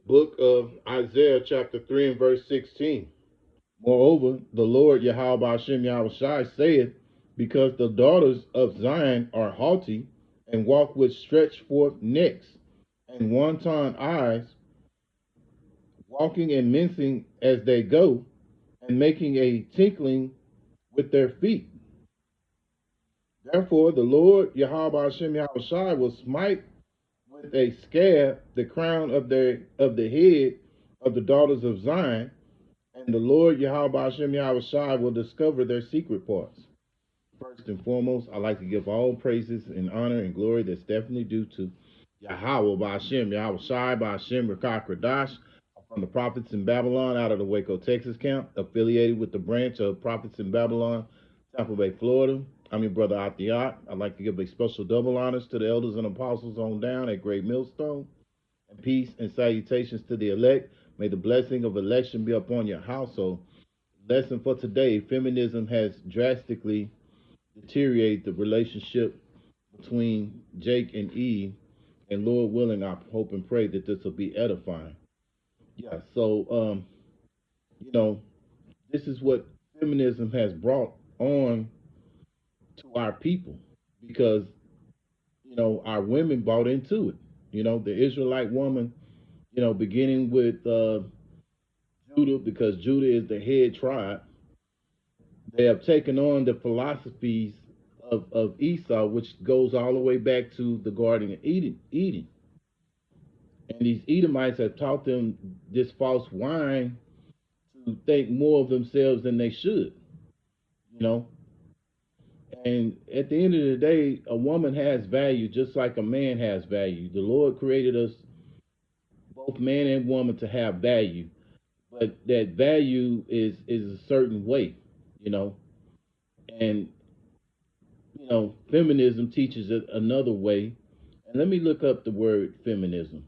Book of Isaiah, chapter 3 and verse 16. Moreover, the Lord Yahweh Hashem Yahushai saith, because the daughters of Zion are haughty, and walk with stretched forth necks, and wanton eyes, walking and mincing as they go, and making a tinkling with their feet. Therefore, the Lord Yahweh Hashem Yahushai will smite with a scab the crown of the head of the daughters of Zion, and the Lord Yahweh Hashem Yahushai will discover their secret parts. First and foremost, I like to give all praises and honor and glory that's definitely due to Yahweh Ba'Shem, Yahushai Ba'Shem Rakah Kradash, from the Prophets in Babylon out of the Waco, Texas camp, affiliated with the branch of Prophets in Babylon, Tampa Bay, Florida. I'm your brother Atiat. I'd like to give a special double honors to the elders and apostles on down at Great Millstone, and peace and salutations to the elect. May the blessing of election be upon your household. Lesson for today: feminism has drastically deteriorated the relationship between Jake and Eve, and Lord willing, I hope and pray that this will be edifying. Yeah, so you know, this is what feminism has brought on to our people because our women bought into it. The Israelite woman, beginning with Judah, because Judah is the head tribe. They have taken on the philosophies of Esau, which goes all the way back to the Garden of Eden. And these Edomites have taught them this false wine to think more of themselves than they should, you know. And at the end of the day, a woman has value just like a man has value. The Lord created us, both man and woman, to have value, but that value is a certain way, you know. And feminism teaches it another way. And let me look up the word feminism.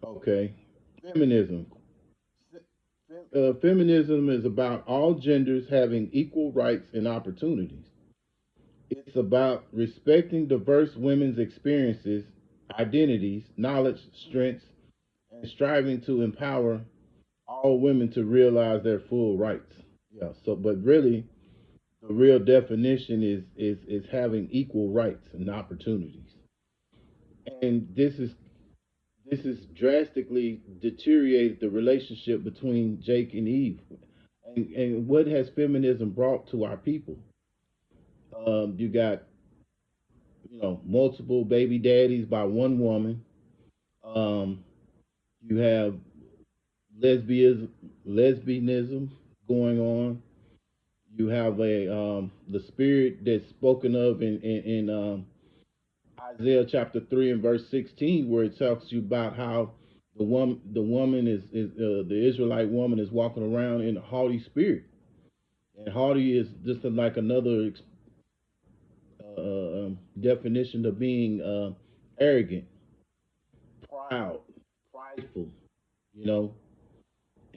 Okay, feminism. Feminism is about all genders having equal rights and opportunities. It's about respecting diverse women's experiences, identities, knowledge, strengths, and striving to empower all women to realize their full rights. Yeah. So, but really, the real definition is having equal rights and opportunities. And this is drastically deteriorated the relationship between Jake and Eve. And what has feminism brought to our people? You got multiple baby daddies by one woman. Um, you have lesbianism going on. You have the spirit that's spoken of in Isaiah chapter 3 and verse 16, where it talks to you about how the woman is the Israelite woman is walking around in a haughty spirit, and haughty is just like another definition of being arrogant, proud, prideful, you know.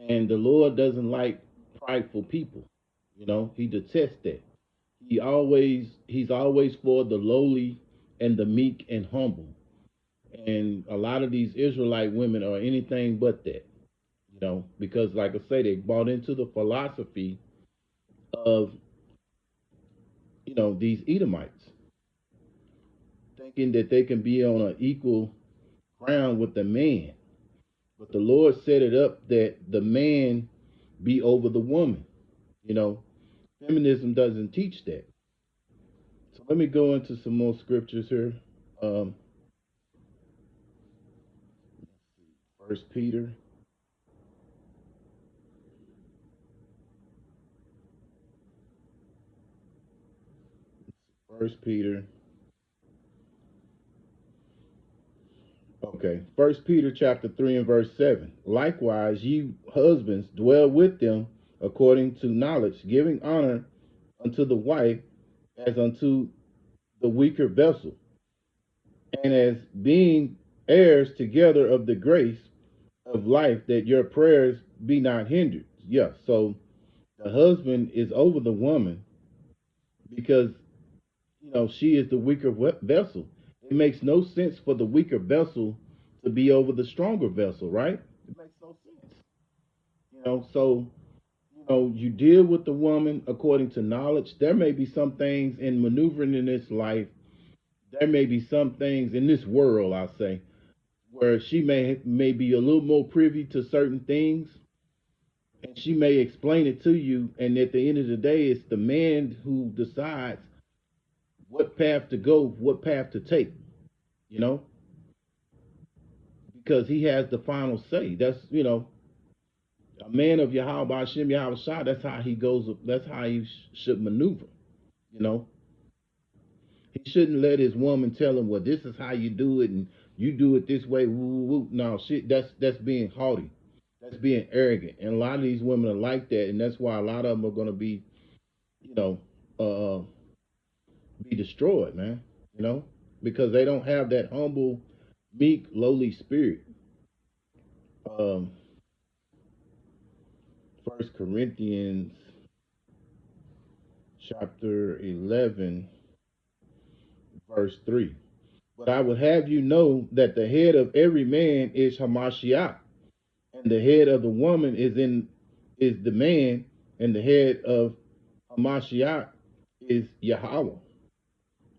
And the Lord doesn't like prideful people. He detests that. He's always for the lowly and the meek and humble. And a lot of these Israelite women are anything but that, because like I say, they bought into the philosophy of, these Edomites, thinking that they can be on an equal ground with the man. But the Lord set it up that the man be over the woman. You know, Feminism doesn't teach that. So let me go into some more scriptures here. Um, First Peter. First Peter. Okay. First Peter chapter 3 and verse 7. Likewise, ye husbands dwell with them according to knowledge, giving honor unto the wife as unto the weaker vessel, and as being heirs together of the grace of life, that your prayers be not hindered. Yeah, so the husband is over the woman because she is the weaker vessel. It makes no sense for the weaker vessel to be over the stronger vessel, right? It makes no sense. So you deal with the woman according to knowledge. There may be some things in maneuvering in this life. There may be some things in this world, I say, where she may be a little more privy to certain things, and she may explain it to you. And at the end of the day, it's the man who decides what path to go, what path to take. You know, because he has the final say. That's a man of Yahweh Hashem Yahweh Shah. That's how he goes. That's how he should maneuver. You know, he shouldn't let his woman tell him, "Well, this is how you do it, and you do it this way." Woo, woo, woo. No, shit. That's being haughty. That's being arrogant. And a lot of these women are like that, and that's why a lot of them are going to be, you know, uh, be destroyed, man. You know, because they don't have that humble, meek, lowly spirit. Um, First Corinthians chapter 11, verse 3. But I would have you know that the head of every man is Hamashiach, and the head of the woman is the man, and the head of Hamashiach is Yahweh.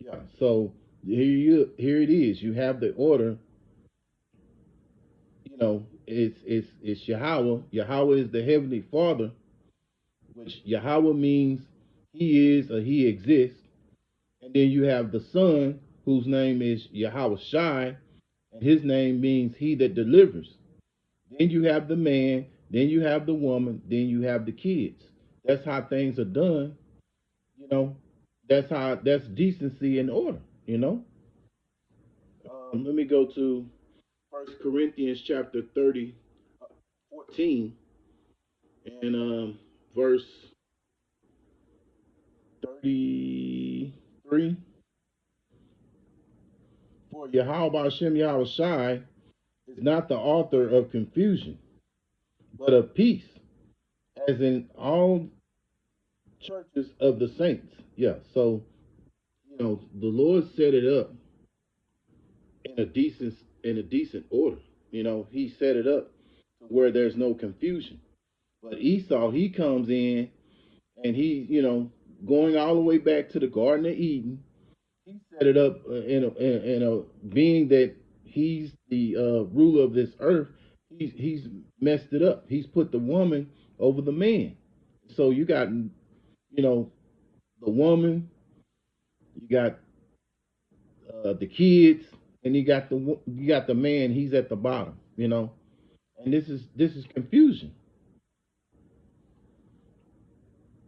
Yeah. So here it is. You have the order. It's Yahweh. Yahweh is the heavenly Father, which Yahweh means He is or He exists. And then you have the Son, whose name is Yahweh Shai, and his name means He that delivers. Then you have the man, then you have the woman, then you have the kids. That's how things are done. You know, that's decency and order. You know. Let me go to First Corinthians chapter 30, 14, and verse 33. For Yahweh Hashem Yahweh Shai is not the author of confusion, but of peace, as in all churches of the saints. Yeah. So the Lord set it up in a decent order. He set it up where there's no confusion. But Esau, he comes in and going all the way back to the Garden of Eden. He set it up in a being that he's the ruler of this earth. He's messed it up. He's put the woman over the man. So you got the woman, you got the kids, and you got the man. He's at the bottom. And this is confusion.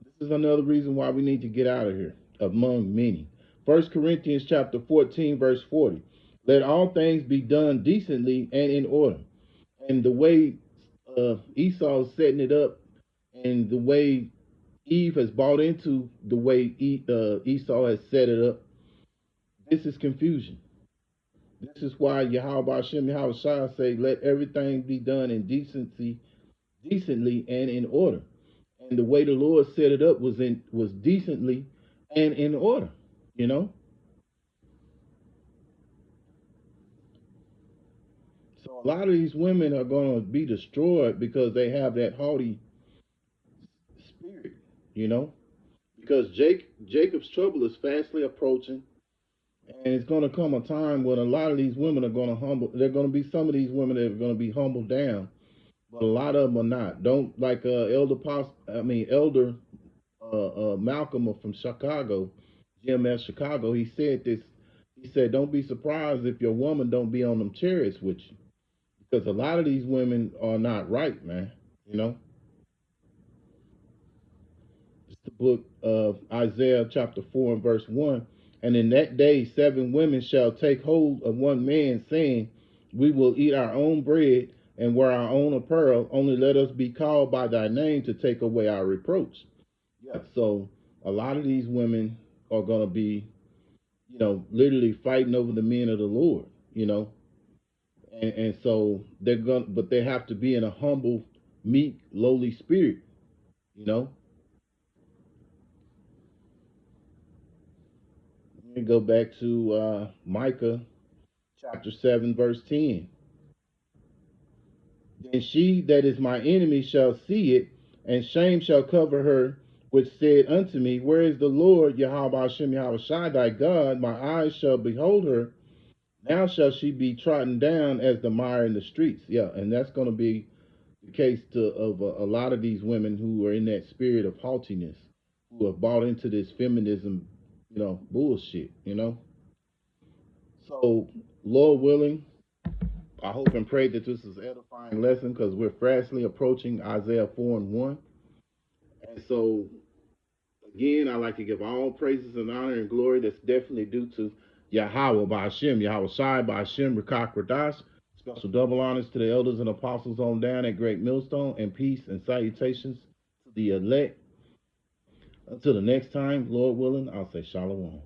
This is another reason why we need to get out of here, among many. First Corinthians chapter 14, verse 40. Let all things be done decently and in order. And the way Esau is setting it up, and the way Eve has bought into the way Esau has set it up, this is confusion. This is why Yahweh Hashem Yahweh Shai say, let everything be done in decently and in order. And the way the Lord set it up was decently and in order, you know. So a lot of these women are going to be destroyed because they have that haughty spirit, you know. Because Jacob's trouble is fastly approaching, and it's going to come a time when a lot of these women are going to humble. There are going to be some of these women that are going to be humbled down, but a lot of them are not. Don't like Elder Malcolm from Chicago, GMS Chicago. He said this. He said, "Don't be surprised if your woman don't be on them chariots with you, because a lot of these women are not right, man. You know." It's the book of Isaiah chapter 4 and verse 1. And in that day 7 women shall take hold of one man, saying, we will eat our own bread and wear our own apparel. Only let us be called by thy name to take away our reproach. Yeah. So a lot of these women are going to be, literally fighting over the men of the Lord, and so but they have to be in a humble, meek, lowly spirit, you know. me go back to Micah chapter 7, verse 10. Then she that is my enemy shall see it, and shame shall cover her, which said unto me, where is the Lord Yahweh Hashem Yahweh Shai thy God? My eyes shall behold her. Now shall she be trodden down as the mire in the streets. Yeah, and that's going to be the case of a lot of these women who are in that spirit of haughtiness, who have bought into this feminism, bullshit, So, Lord willing, I hope and pray that this is an edifying lesson because we're fastly approaching Isaiah 4 and 1. And so, again, I like to give all praises and honor and glory that's definitely due to Yahweh by Hashem, Yahweh Shai by Hashem, Rakak Radas. Special double honors to the elders and apostles on down at Great Millstone, and peace and salutations to the elect. Until the next time, Lord willing, I'll say Shalom.